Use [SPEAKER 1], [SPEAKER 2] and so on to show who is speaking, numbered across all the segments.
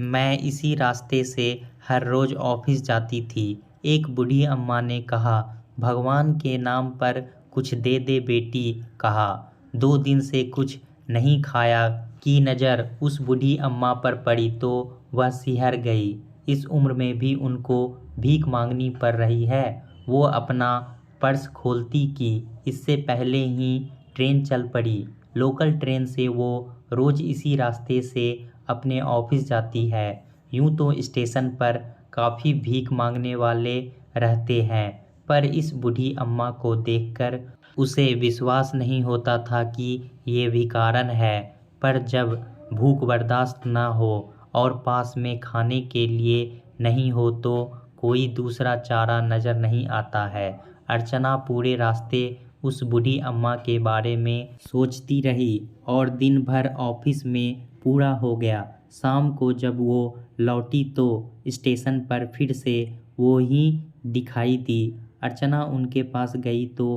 [SPEAKER 1] मैं इसी रास्ते से हर रोज ऑफिस जाती थी। एक बूढ़ी अम्मा ने कहा, भगवान के नाम पर कुछ दे दे बेटी। कहा, 2 दिन से कुछ नहीं खाया की नज़र उस बूढ़ी अम्मा पर पड़ी तो वह सिहर गई। इस उम्र में भी उनको भीख मांगनी पड़ रही है। वो अपना पर्स खोलती कि इससे पहले ही ट्रेन चल पड़ी। लोकल ट्रेन से वो रोज इसी रास्ते से अपने ऑफिस जाती है। यूं तो स्टेशन पर काफ़ी भीख मांगने वाले रहते हैं, पर इस बूढ़ी अम्मा को देखकर उसे विश्वास नहीं होता था कि ये भिखारन है। पर जब भूख बर्दाश्त ना हो और पास में खाने के लिए नहीं हो तो कोई दूसरा चारा नज़र नहीं आता है। अर्चना पूरे रास्ते उस बूढ़ी अम्मा के बारे में सोचती रही और दिन भर ऑफिस में पूरा हो गया। शाम को जब वो लौटी तो स्टेशन पर फिर से वो ही दिखाई दी। अर्चना उनके पास गई तो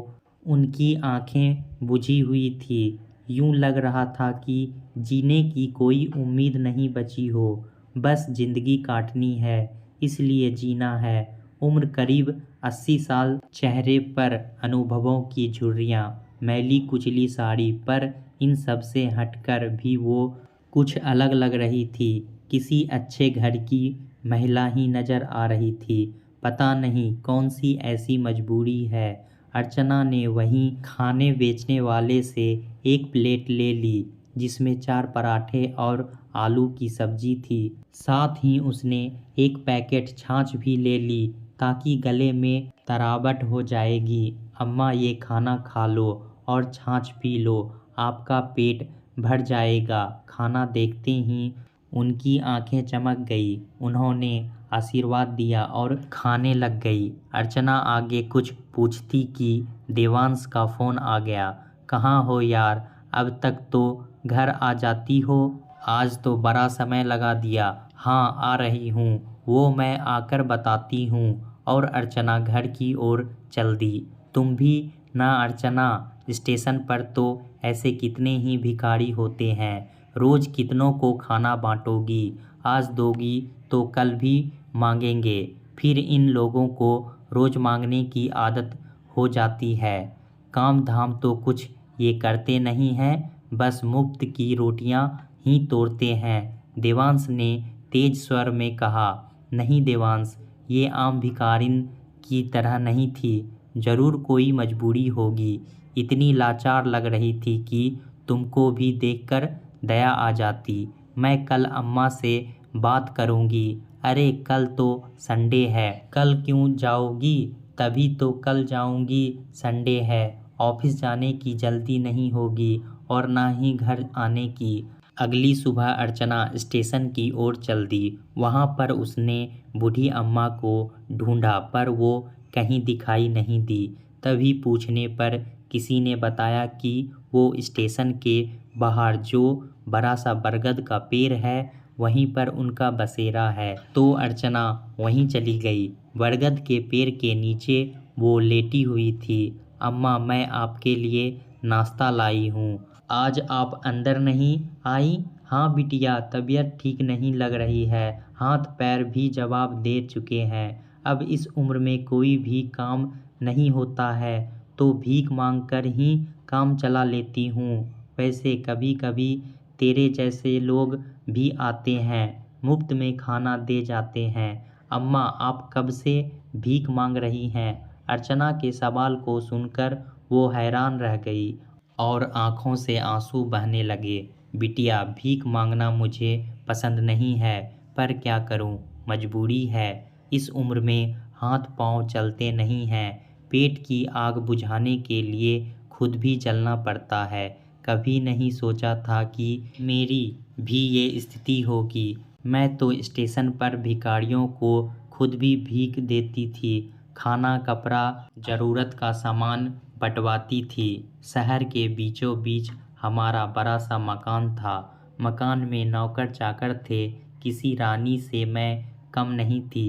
[SPEAKER 1] उनकी आंखें बुझी हुई थी। यूं लग रहा था कि जीने की कोई उम्मीद नहीं बची हो। बस जिंदगी काटनी है, इसलिए जीना है। उम्र करीब 80 साल, चेहरे पर अनुभवों की झुर्रियाँ, मैली कुचली साड़ी, पर इन सब से हटकर भी वो कुछ अलग लग रही थी। किसी अच्छे घर की महिला ही नजर आ रही थी। पता नहीं कौन सी ऐसी मजबूरी है। अर्चना ने वहीं खाने बेचने वाले से एक प्लेट ले ली जिसमें 4 पराठे और आलू की सब्जी थी। साथ ही उसने एक पैकेट छाछ भी ले ली ताकि गले में तरावट हो जाएगी। अम्मा, ये खाना खा लो और छाछ पी लो, आपका पेट भर जाएगा। खाना देखते ही उनकी आंखें चमक गई। उन्होंने आशीर्वाद दिया और खाने लग गई। अर्चना आगे कुछ पूछती कि देवांश का फ़ोन आ गया। कहाँ हो यार, अब तक तो घर आ जाती हो, आज तो बड़ा समय लगा दिया। हाँ, आ रही हूँ, वो मैं आकर बताती हूँ। और अर्चना घर की ओर चल दी। तुम भी ना अर्चना, स्टेशन पर तो ऐसे कितने ही भिखारी होते हैं। रोज कितनों को खाना बांटोगी, आज दोगी तो कल भी मांगेंगे। फिर इन लोगों को रोज मांगने की आदत हो जाती है। काम धाम तो कुछ ये करते नहीं हैं, बस मुफ्त की रोटियां ही तोड़ते हैं। देवांश ने तेज स्वर में कहा। नहीं देवांश, ये आम भिखारिन की तरह नहीं थी, जरूर कोई मजबूरी होगी। इतनी लाचार लग रही थी कि तुमको भी देखकर दया आ जाती। मैं कल अम्मा से बात करूंगी। अरे कल तो संडे है, कल क्यों जाओगी? तभी तो कल जाऊंगी, संडे है। ऑफिस जाने की जल्दी नहीं होगी और ना ही घर आने की। अगली सुबह अर्चना स्टेशन की ओर चल दी। वहाँ पर उसने बूढ़ी अम्मा को ढूंढा पर वो कहीं दिखाई नहीं दी। तभी पूछने पर किसी ने बताया कि वो स्टेशन के बाहर जो बड़ा सा बरगद का पेड़ है वहीं पर उनका बसेरा है। तो अर्चना वहीं चली गई। बरगद के पेड़ के नीचे वो लेटी हुई थी। अम्मा, मैं आपके लिए नाश्ता लाई हूँ, आज आप अंदर नहीं आई? हाँ बिटिया, तबीयत ठीक नहीं लग रही है, हाथ पैर भी जवाब दे चुके हैं। अब इस उम्र में कोई भी काम नहीं होता है तो भीख मांग कर ही काम चला लेती हूँ। वैसे कभी कभी तेरे जैसे लोग भी आते हैं, मुफ्त में खाना दे जाते हैं। अम्मा, आप कब से भीख मांग रही हैं? अर्चना के सवाल को सुनकर वो हैरान रह गई और आंखों से आंसू बहने लगे। बिटिया, भीख मांगना मुझे पसंद नहीं है, पर क्या करूं, मजबूरी है। इस उम्र में हाथ पांव चलते नहीं हैं। पेट की आग बुझाने के लिए खुद भी जलना पड़ता है। कभी नहीं सोचा था कि मेरी भी ये स्थिति होगी। मैं तो स्टेशन पर भिखारियों को खुद भी भीख देती थी, खाना कपड़ा ज़रूरत का सामान बंटवाती थी। शहर के बीचों बीच हमारा बड़ा सा मकान था। मकान में नौकर चाकर थे, किसी रानी से मैं कम नहीं थी।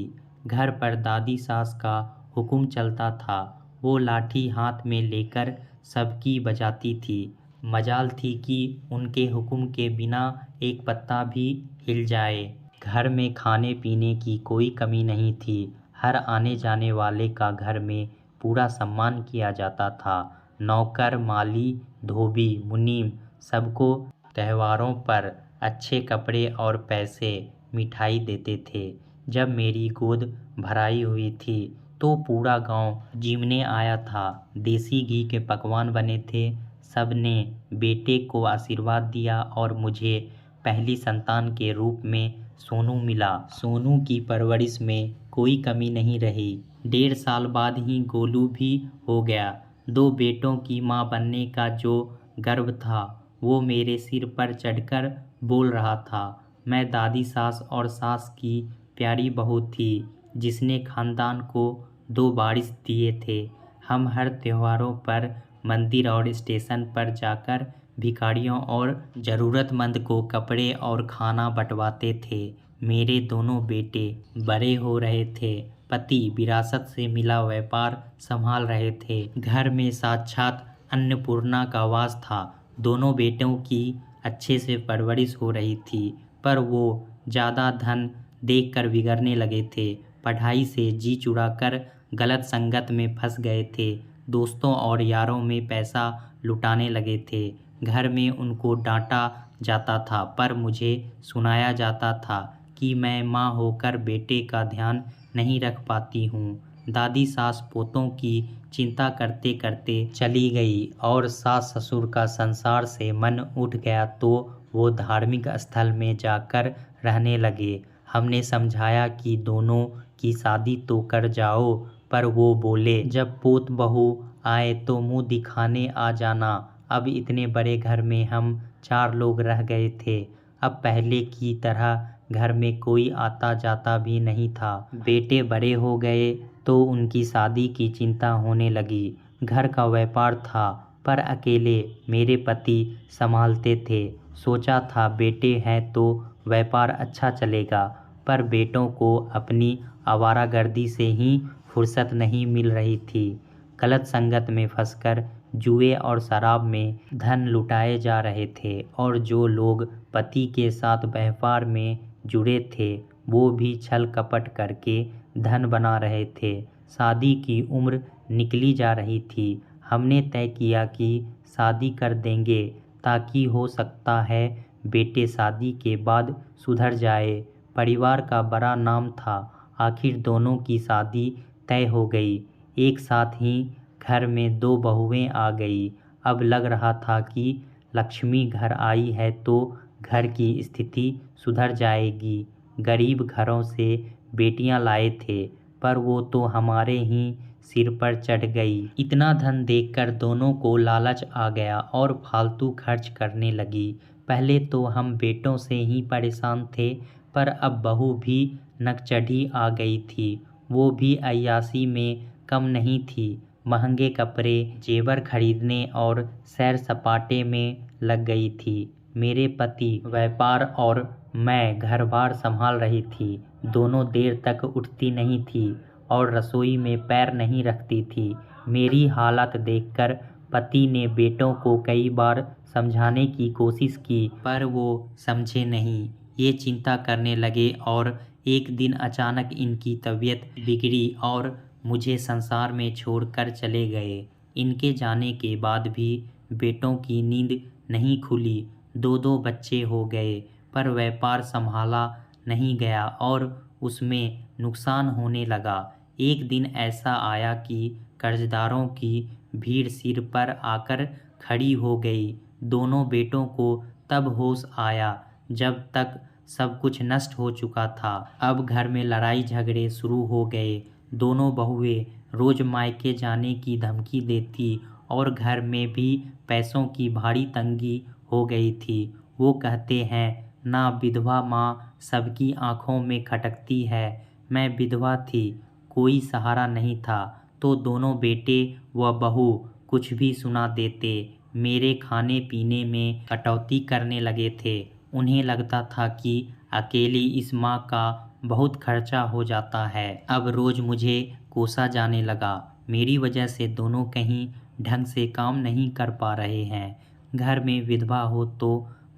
[SPEAKER 1] घर पर दादी सास का हुक्म चलता था, वो लाठी हाथ में लेकर सबकी बजाती थी। मजाल थी कि उनके हुक्म के बिना एक पत्ता भी हिल जाए। घर में खाने पीने की कोई कमी नहीं थी। हर आने जाने वाले का घर में पूरा सम्मान किया जाता था। नौकर, माली, धोबी, मुनीम सबको त्योहारों पर अच्छे कपड़े और पैसे, मिठाई देते थे। जब मेरी गोद भराई हुई थी तो पूरा गांव जीमने आया था। देसी घी के पकवान बने थे। सबने बेटे को आशीर्वाद दिया और मुझे पहली संतान के रूप में सोनू मिला। सोनू की परवरिश में कोई कमी नहीं रही। 1.5 साल बाद ही गोलू भी हो गया। 2 बेटों की मां बनने का जो गर्व था वो मेरे सिर पर चढ़कर बोल रहा था। मैं दादी सास और सास की प्यारी बहू थी जिसने खानदान को 2 वारिस दिए थे। हम हर त्योहारों पर मंदिर और स्टेशन पर जाकर भिखारियों और ज़रूरतमंद को कपड़े और खाना बंटवाते थे। मेरे दोनों बेटे बड़े हो रहे थे। पति विरासत से मिला व्यापार संभाल रहे थे। घर में साक्षात अन्नपूर्णा का वास था। दोनों बेटों की अच्छे से परवरिश हो रही थी, पर वो ज़्यादा धन देखकर बिगड़ने लगे थे। पढ़ाई से जी चुराकर गलत संगत में फंस गए थे। दोस्तों और यारों में पैसा लुटाने लगे थे। घर में उनको डांटा जाता था, पर मुझे सुनाया जाता था कि मैं माँ होकर बेटे का ध्यान नहीं रख पाती हूँ। दादी सास पोतों की चिंता करते करते चली गई और सास ससुर का संसार से मन उठ गया तो वो धार्मिक स्थल में जाकर रहने लगे। हमने समझाया कि दोनों की शादी तो कर जाओ, पर वो बोले जब पोत बहू आए तो मुंह दिखाने आ जाना। अब इतने बड़े घर में हम 4 लोग रह गए थे। अब पहले की तरह घर में कोई आता जाता भी नहीं था। बेटे बड़े हो गए तो उनकी शादी की चिंता होने लगी। घर का व्यापार था, पर अकेले मेरे पति संभालते थे। सोचा था बेटे हैं तो व्यापार अच्छा चलेगा, पर बेटों को अपनी आवारागर्दी से ही फुर्सत नहीं मिल रही थी। गलत संगत में फंसकर जुए और शराब में धन लुटाए जा रहे थे और जो लोग पति के साथ व्यापार में जुड़े थे वो भी छल कपट करके धन बना रहे थे। शादी की उम्र निकली जा रही थी। हमने तय किया कि शादी कर देंगे, ताकि हो सकता है बेटे शादी के बाद सुधर जाए। परिवार का बड़ा नाम था। आखिर दोनों की शादी तय हो गई। एक साथ ही घर में 2 बहुएं आ गई। अब लग रहा था कि लक्ष्मी घर आई है तो घर की स्थिति सुधर जाएगी। गरीब घरों से बेटियां लाए थे, पर वो तो हमारे ही सिर पर चढ़ गई। इतना धन देखकर दोनों को लालच आ गया और फालतू खर्च करने लगी। पहले तो हम बेटों से ही परेशान थे, पर अब बहू भी नकचढ़ी आ गई थी। वो भी अय्याशी में कम नहीं थी। महंगे कपड़े, जेवर खरीदने और सैर सपाटे में लग गई थी। मेरे पति व्यापार और मैं घर-बार संभाल रही थी। दोनों देर तक उठती नहीं थी और रसोई में पैर नहीं रखती थी। मेरी हालत देखकर पति ने बेटों को कई बार समझाने की कोशिश की, पर वो समझे नहीं। ये चिंता करने लगे और एक दिन अचानक इनकी तबीयत बिगड़ी और मुझे संसार में छोड़कर चले गए। इनके जाने के बाद भी बेटों की नींद नहीं खुली। 2-2 बच्चे हो गए, पर व्यापार संभाला नहीं गया और उसमें नुकसान होने लगा। एक दिन ऐसा आया कि कर्जदारों की भीड़ सिर पर आकर खड़ी हो गई। दोनों बेटों को तब होश आया जब तक सब कुछ नष्ट हो चुका था। अब घर में लड़ाई झगड़े शुरू हो गए। दोनों बहुएं रोज मायके जाने की धमकी देती और घर में भी पैसों की भारी तंगी हो गई थी। वो कहते हैं ना, विधवा माँ सबकी आंखों में खटकती है। मैं विधवा थी, कोई सहारा नहीं था, तो दोनों बेटे व बहू कुछ भी सुना देते। मेरे खाने पीने में कटौती करने लगे थे। उन्हें लगता था कि अकेली इस माँ का बहुत खर्चा हो जाता है। अब रोज मुझे कोसा जाने लगा। मेरी वजह से दोनों कहीं ढंग से काम नहीं कर पा रहे हैं। घर में विधवा हो तो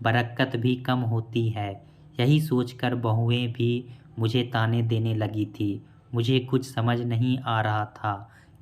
[SPEAKER 1] बरकत भी कम होती है। यही सोचकर बहुएं भी मुझे ताने देने लगी थी। मुझे कुछ समझ नहीं आ रहा था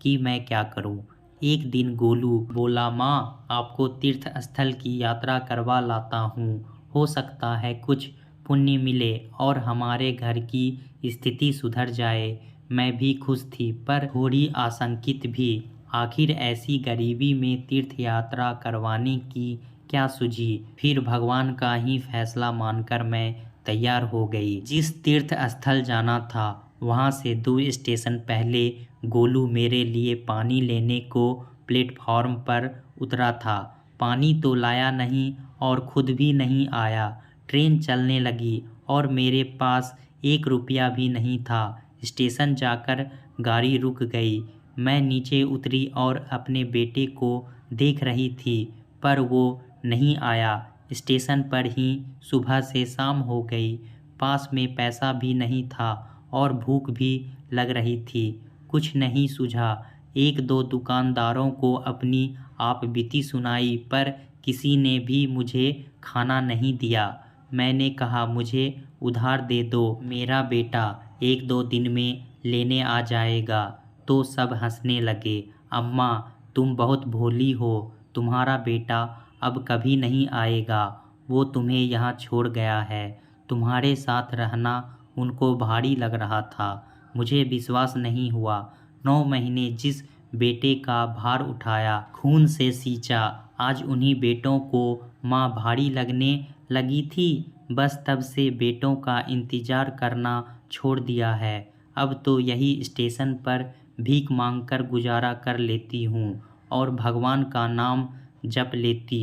[SPEAKER 1] कि मैं क्या करूं। एक दिन गोलू बोला, माँ आपको तीर्थ स्थल की यात्रा करवा लाता हूँ, हो सकता है कुछ पुण्य मिले और हमारे घर की स्थिति सुधर जाए। मैं भी खुश थी पर थोड़ी आशंकित भी। आखिर ऐसी गरीबी में तीर्थ यात्रा करवाने की क्या सूझी। फिर भगवान का ही फैसला मानकर मैं तैयार हो गई। जिस तीर्थ स्थल जाना था वहाँ से 2 स्टेशन पहले गोलू मेरे लिए पानी लेने को प्लेटफॉर्म पर उतरा था। पानी तो लाया नहीं और खुद भी नहीं आया। ट्रेन चलने लगी और मेरे पास 1 रुपया भी नहीं था। स्टेशन जाकर गाड़ी रुक गई। मैं नीचे उतरी और अपने बेटे को देख रही थी पर वो नहीं आया। स्टेशन पर ही सुबह से शाम हो गई। पास में पैसा भी नहीं था और भूख भी लग रही थी। कुछ नहीं सूझा। 1-2 दुकानदारों को अपनी आपबीती सुनाई पर किसी ने भी मुझे खाना नहीं दिया। मैंने कहा, मुझे उधार दे दो, मेरा बेटा 1-2 दिन में लेने आ जाएगा। तो सब हंसने लगे। अम्मा तुम बहुत भोली हो, तुम्हारा बेटा अब कभी नहीं आएगा। वो तुम्हें यहाँ छोड़ गया है। तुम्हारे साथ रहना उनको भारी लग रहा था। मुझे विश्वास नहीं हुआ। 9 महीने जिस बेटे का भार उठाया, खून से सींचा, आज उन्हीं बेटों को माँ भारी लगने लगी थी। बस तब से बेटों का इंतजार करना छोड़ दिया है। अब तो यही स्टेशन पर भीख मांगकर गुजारा कर लेती हूँ और भगवान का नाम जप लेती।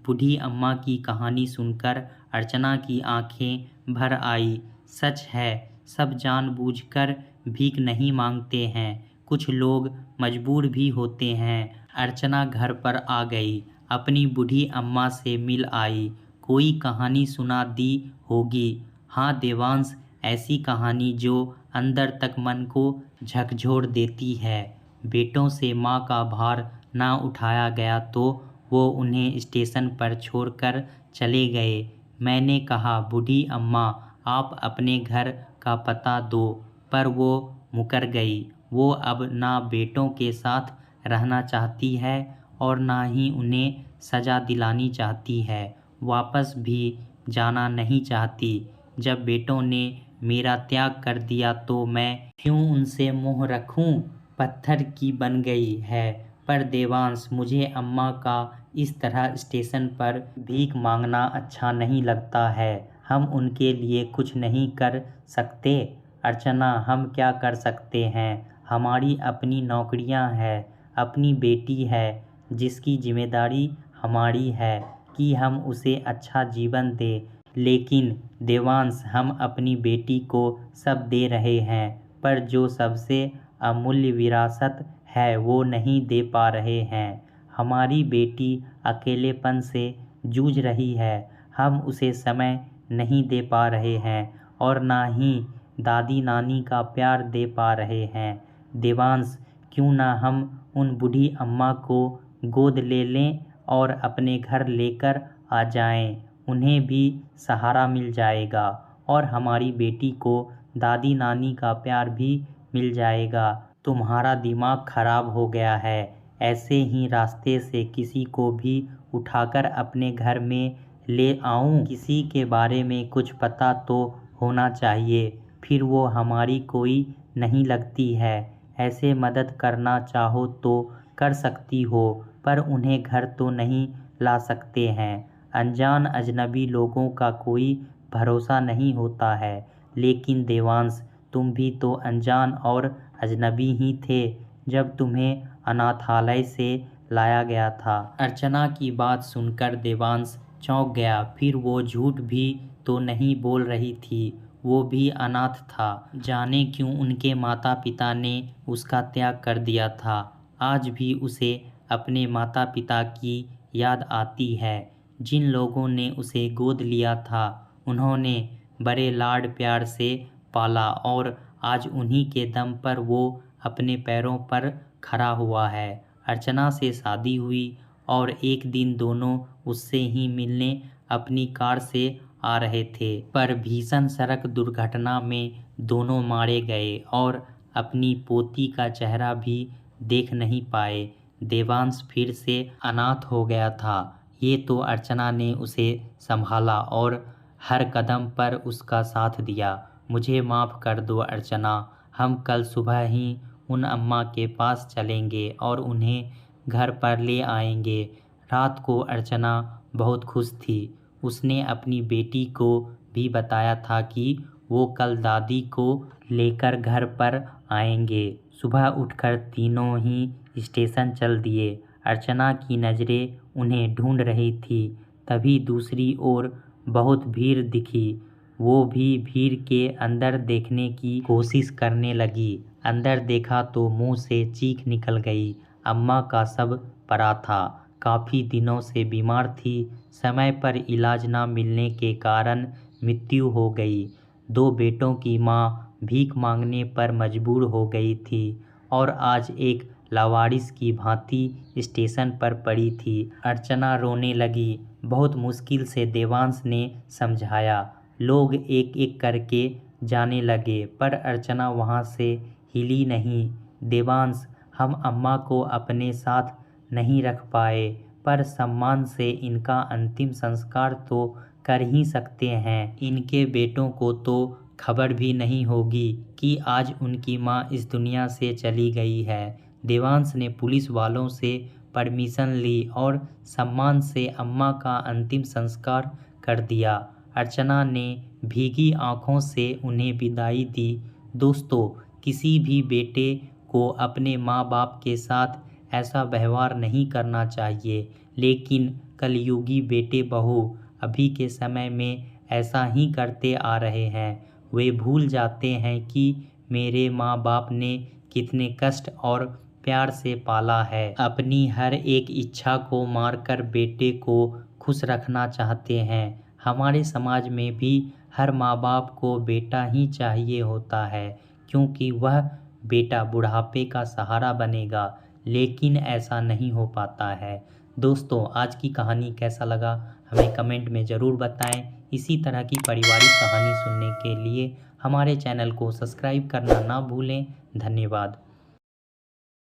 [SPEAKER 1] बूढ़ी अम्मा की कहानी सुनकर अर्चना की आंखें भर आई। सच है, सब जानबूझकर भीख नहीं मांगते हैं, कुछ लोग मजबूर भी होते हैं। अर्चना घर पर आ गई, अपनी बूढ़ी अम्मा से मिल आई। कोई कहानी सुना दी होगी। हाँ देवांश, ऐसी कहानी जो अंदर तक मन को झकझोर देती है। बेटों से माँ का भार ना उठाया गया तो वो उन्हें स्टेशन पर छोड़कर चले गए। मैंने कहा, बूढ़ी अम्मा आप अपने घर का पता दो, पर वो मुकर गई। वो अब ना बेटों के साथ रहना चाहती है और ना ही उन्हें सजा दिलानी चाहती है। वापस भी जाना नहीं चाहती। जब बेटों ने मेरा त्याग कर दिया तो मैं क्यों उनसे मुँह रखूं। पत्थर की बन गई है। पर देवांश, मुझे अम्मा का इस तरह स्टेशन पर भीख मांगना अच्छा नहीं लगता है। हम उनके लिए कुछ नहीं कर सकते। अर्चना, हम क्या कर सकते हैं। हमारी अपनी नौकरियां हैं, अपनी बेटी है जिसकी जिम्मेदारी हमारी है कि हम उसे अच्छा जीवन दें। लेकिन देवांश, हम अपनी बेटी को सब दे रहे हैं पर जो सबसे अमूल्य विरासत है वो नहीं दे पा रहे हैं। हमारी बेटी अकेलेपन से जूझ रही है। हम उसे समय नहीं दे पा रहे हैं और ना ही दादी नानी का प्यार दे पा रहे हैं। देवांश, क्यों ना हम उन बूढ़ी अम्मा को गोद ले लें और अपने घर लेकर आ जाएं। उन्हें भी सहारा मिल जाएगा और हमारी बेटी को दादी नानी का प्यार भी मिल जाएगा। तुम्हारा दिमाग खराब हो गया है। ऐसे ही रास्ते से किसी को भी उठाकर अपने घर में ले आऊं। किसी के बारे में कुछ पता तो होना चाहिए, फिर वो हमारी कोई नहीं लगती है। ऐसे मदद करना चाहो तो कर सकती हो पर उन्हें घर तो नहीं ला सकते हैं। अनजान अजनबी लोगों का कोई भरोसा नहीं होता है। लेकिन देवांश, तुम भी तो अनजान और अजनबी ही थे जब तुम्हें अनाथालय से लाया गया था। अर्चना की बात सुनकर देवांश चौंक गया। फिर वो झूठ भी तो नहीं बोल रही थी। वो भी अनाथ था। जाने क्यों उनके माता पिता ने उसका त्याग कर दिया था। आज भी उसे अपने माता पिता की याद आती है। जिन लोगों ने उसे गोद लिया था उन्होंने बड़े लाड प्यार से पाला और आज उन्हीं के दम पर वो अपने पैरों पर खड़ा हुआ है। अर्चना से शादी हुई और एक दिन दोनों उससे ही मिलने अपनी कार से आ रहे थे, पर भीषण सड़क दुर्घटना में दोनों मारे गए और अपनी पोती का चेहरा भी देख नहीं पाए। देवांश फिर से अनाथ हो गया था। ये तो अर्चना ने उसे संभाला और हर कदम पर उसका साथ दिया। मुझे माफ़ कर दो अर्चना, हम कल सुबह ही उन अम्मा के पास चलेंगे और उन्हें घर पर ले आएंगे। रात को अर्चना बहुत खुश थी। उसने अपनी बेटी को भी बताया था कि वो कल दादी को लेकर घर पर आएंगे। सुबह उठकर तीनों ही स्टेशन चल दिए। अर्चना की नज़रें उन्हें ढूंढ रही थी। तभी दूसरी ओर बहुत भीड़ दिखी। वो भी भीड़ के अंदर देखने की कोशिश करने लगी। अंदर देखा तो मुंह से चीख निकल गई। अम्मा का शव पड़ा था। काफ़ी दिनों से बीमार थी। समय पर इलाज न मिलने के कारण मृत्यु हो गई। 2 बेटों की माँ भीख मांगने पर मजबूर हो गई थी और आज एक लावारिस की भांति स्टेशन पर पड़ी थी। अर्चना रोने लगी। बहुत मुश्किल से देवांश ने समझाया। लोग एक एक करके जाने लगे, पर अर्चना वहाँ से हिली नहीं। देवांश, हम अम्मा को अपने साथ नहीं रख पाए, पर सम्मान से इनका अंतिम संस्कार तो कर ही सकते हैं। इनके बेटों को तो खबर भी नहीं होगी कि आज उनकी माँ इस दुनिया से चली गई है। देवांश ने पुलिस वालों से परमिशन ली और सम्मान से अम्मा का अंतिम संस्कार कर दिया। अर्चना ने भीगी आंखों से उन्हें विदाई दी। दोस्तों, किसी भी बेटे को अपने माँ बाप के साथ ऐसा व्यवहार नहीं करना चाहिए, लेकिन कलयुगी बेटे बहू अभी के समय में ऐसा ही करते आ रहे हैं। वे भूल जाते हैं कि मेरे माँ बाप ने कितने कष्ट और प्यार से पाला है। अपनी हर एक इच्छा को मारकर बेटे को खुश रखना चाहते हैं। हमारे समाज में भी हर माँ बाप को बेटा ही चाहिए होता है, क्योंकि वह बेटा बुढ़ापे का सहारा बनेगा, लेकिन ऐसा नहीं हो पाता है। दोस्तों, आज की कहानी कैसा लगा हमें कमेंट में ज़रूर बताएं। इसी तरह की पारिवारिक कहानी सुनने के लिए हमारे चैनल को सब्सक्राइब करना ना भूलें। धन्यवाद।